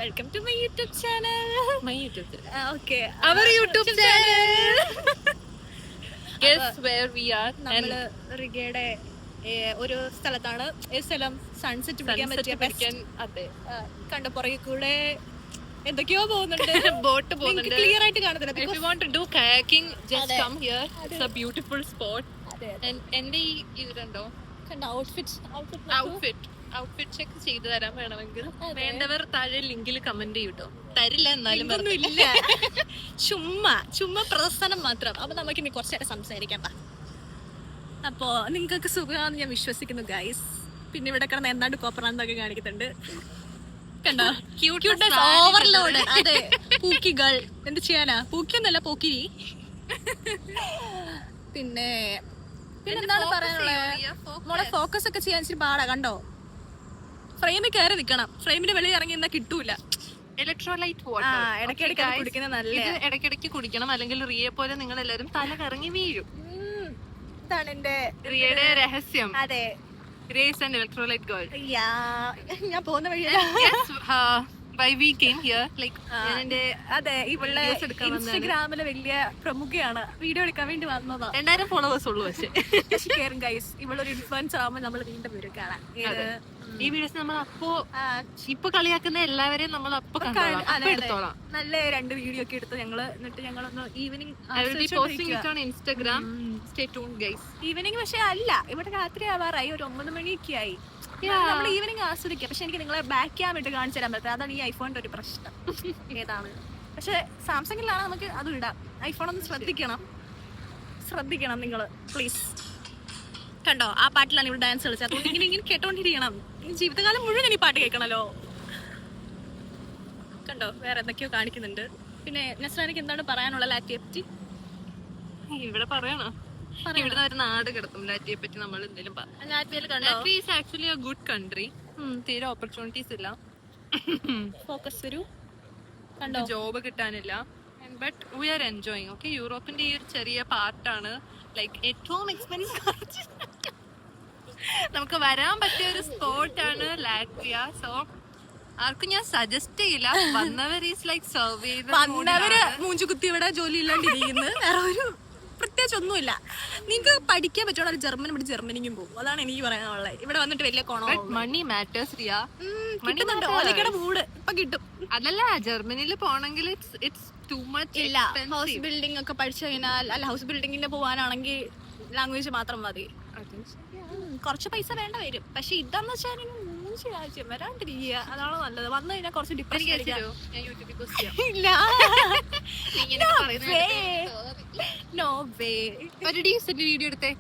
Welcome to my YouTube channel. Okay, our YouTube channel. Guess where we are. നമ്മള് റിഗയുടെ ഒരു സ്ഥലത്താണ്. ഈ സ്ഥലം സൺസെറ്റ് പിടിക്കാൻ പറ്റിയ അതെ, കണ്ട പുറകെ കൂടെ എന്തൊക്കെയോ പോകുന്നുണ്ട്. ബോട്ട് പോകുന്നുണ്ട്. ക്ലിയർ ആയിട്ട് കാണത്തില്ല. If you want to do kayaking, just come here. It's a beautiful spot. എന്റെ ഈ ഇതുണ്ടോ കണ്ട ഔട്ട്ഫിറ്റ് ചെക്ക് ചെയ്തു തരാൻ വേണമെങ്കിൽ വേണ്ടവർ താഴെ ലിങ്കിൽ കമന്റ് ചെയ്യൂട്ടോ. തരില്ല എന്നാലും ഇല്ല, ചുമ്മാ പ്രദർശനം മാത്രം. അപ്പൊ നമുക്ക് ഇനി കുറച്ചു നേരം സംസാരിക്കാം. അപ്പോ നിങ്ങൾക്ക് സുഖമാണെന്ന് ഞാൻ വിശ്വസിക്കുന്നു ഗൈസ്. പിന്നെ ഇവിടെ കിടന്ന് എന്താണ്ട് കോപ്പറാന്നൊക്കെ കാണിക്കുന്നുണ്ട്. കണ്ടോ, ക്യൂട്ട്നെസ് ഓവർലോഡ്. അതെ, പൂക്കികൾ. എന്ത് ചെയ്യാനാ, പൂക്കിയൊന്നല്ല പോക്കിരി. പിന്നെന്താണ് പറയാനുള്ളത്? മോളെ ഫോക്കസ് ഒക്കെ ചെയ്യാൻ ഇച്ചിരി പാടാ. കണ്ടോ, ഫ്രെയിമിൽ കയറി നിക്കണം. ഫ്രെയിമിന് വെളിയിൽ ഇറങ്ങി എന്നാ കിട്ടൂല. ഇലക്ട്രോലൈറ്റ് വാട്ടർ ഇടയ്ക്കിടയ്ക്ക് കുടിക്കുന്നത് നല്ല. ഇടയ്ക്കിടയ്ക്ക് കുടിക്കണം, അല്ലെങ്കിൽ റിയെ പോലെ നിങ്ങൾ എല്ലാവരും തല കറങ്ങി വീഴും. ഇതാണ് എന്റെ റിയയുടെ രഹസ്യം. അതെ, Riya is an electrolyte girl. ഞാൻ പോകുന്ന വഴി Yes, why we came here, like അതെ, ഇവളുടെ ഇൻസ്റ്റഗ്രാമില് വലിയ പ്രമുഖയാണ്. വീഡിയോ എടുക്കാൻ വേണ്ടി വന്നതാ. 2000 ഫോളോവേഴ്സ് ഉള്ളൂ. പക്ഷേ കേറും ഗൈസ്, ഇവളൊരു ഇൻഫ്ലുവൻസർ ആവുമ്പോൾ നമ്മൾ വീണ്ടും വരും കാണാൻ. ഈ വീഡിയോസ് നമ്മൾ ഇപ്പൊ കളിയാക്കുന്ന എല്ലാവരെയും നമ്മൾ എടുത്തോളാം. നല്ല 2 വീഡിയോ ഒക്കെ എടുത്ത് ഞങ്ങള്, എന്നിട്ട് ഞങ്ങളൊന്ന് evening Instagram. Stay tuned guys. Evening പക്ഷെ അല്ല, ഇവിടെ രാത്രി ആവാറായി. ഒരു 9 മണിയൊക്കെ ആയി. നമ്മൾ ഈവനിങ് ആസ്വദിക്കാം. പക്ഷെ എനിക്ക് നിങ്ങളെ ബാക്ക് ക്യാം ഇട്ട് കാണിച്ചു തരാൻ പറ്റില്ല. അതാണ് ഈ ഐഫോണിന്റെ ഒരു പ്രശ്നം. ഏതാണ്, പക്ഷെ സാംസങ്ങിലാണ് നമുക്ക് അത് ഇടാം. ഐഫോൺ ഒന്ന് ശ്രദ്ധിക്കണം നിങ്ങൾ പ്ലീസ്. കണ്ടോ, ആ പാട്ടിലാണ് ഇവിടെ ഡാൻസ് കളിച്ചത്. അതുകൊണ്ട് ഇങ്ങനെ കേട്ടോണ്ടിരിക്കണം. ജീവിതകാലം മുഴുവൻ ഈ പാട്ട് കേൾക്കണല്ലോ. കണ്ടോ, വേറെ എന്തൊക്കെയോ കാണിക്കുന്നുണ്ട്. പിന്നെ നസ്രാനിക്ക് എന്താണ് പറയാനുള്ള ലാറ്റിയെ പറ്റി? ഇവിടെ പറയണോ? ഇവിടുന്ന് ഒരു നാട് കിടക്കും ലാറ്റിയെ പറ്റി. നമ്മൾ എന്തെങ്കിലും Latvia is actually a good country. തീരെ ഓപ്പർച്യൂണിറ്റീസ് ഇല്ല. ഫോക്കസ് വരൂ. കണ്ടോ, ജോബ് കിട്ടാനില്ല. But we are enjoying. Okay, യൂറോപ്പിന്റെ ഈ ഒരു ചെറിയ പാർട്ടാണ് ലൈക്ക് ഏറ്റവും എക്സ്പെൻസീവ്. നമുക്ക് വരാൻ പറ്റിയ ഒരു സ്പോട്ടാണ് ലാറ്റ്വിയ. സോ ആർക്കും ഞാൻ സജസ്റ്റ് ചെയ്യില്ല. വന്നവർ ഈസ് ലൈക്ക് സർവേ. വന്നവര് മൂഞ്ചുകുത്തി ഇവിടെ ജോലി ഇല്ലാണ്ടിരിക്കുന്നത്. വേറെ ഒരു പ്രത്യേകിച്ച് ഒന്നുമില്ല. നിങ്ങൾക്ക് പഠിക്കാൻ പറ്റുള്ള ജർമ്മൻ ഇവിടെ ജർമ്മനിക്കും പോകും. അതാണ് എനിക്ക് പറയാനുള്ളത്. ഇവിടെ വന്നിട്ട് വലിയ മണി മാറ്റേഴ്സ്. റിയ, മൂഡ് ഇപ്പൊ കിട്ടും. അതല്ല, ജർമ്മനിയിൽ പോണെങ്കിൽ ഇറ്റ്സ് ടു മച്ച്. ഇല്ല, ഹൗസ് ബിൽഡിംഗ് ഒക്കെ പഠിച്ചു കഴിഞ്ഞാൽ, അല്ല ഹൗസ് ബിൽഡിങ്ങിന് പോകാനാണെങ്കിൽ ലാംഗ്വേജ് മാത്രം മതി. കുറച്ച് പൈസ വേണ്ട വരും. പക്ഷെ ഇതാന്ന് വെച്ചാൽ രാജ്യം വരാണ്ടിരിക്കുക, അതാണ് നല്ലത്. വന്നു കഴിഞ്ഞാൽ കുറച്ച് ഡിപ്രഷൻ. ഇല്ല, നോ വേ. ഒരു ഡീസന്റ് വീഡിയോ എടുത്തേ.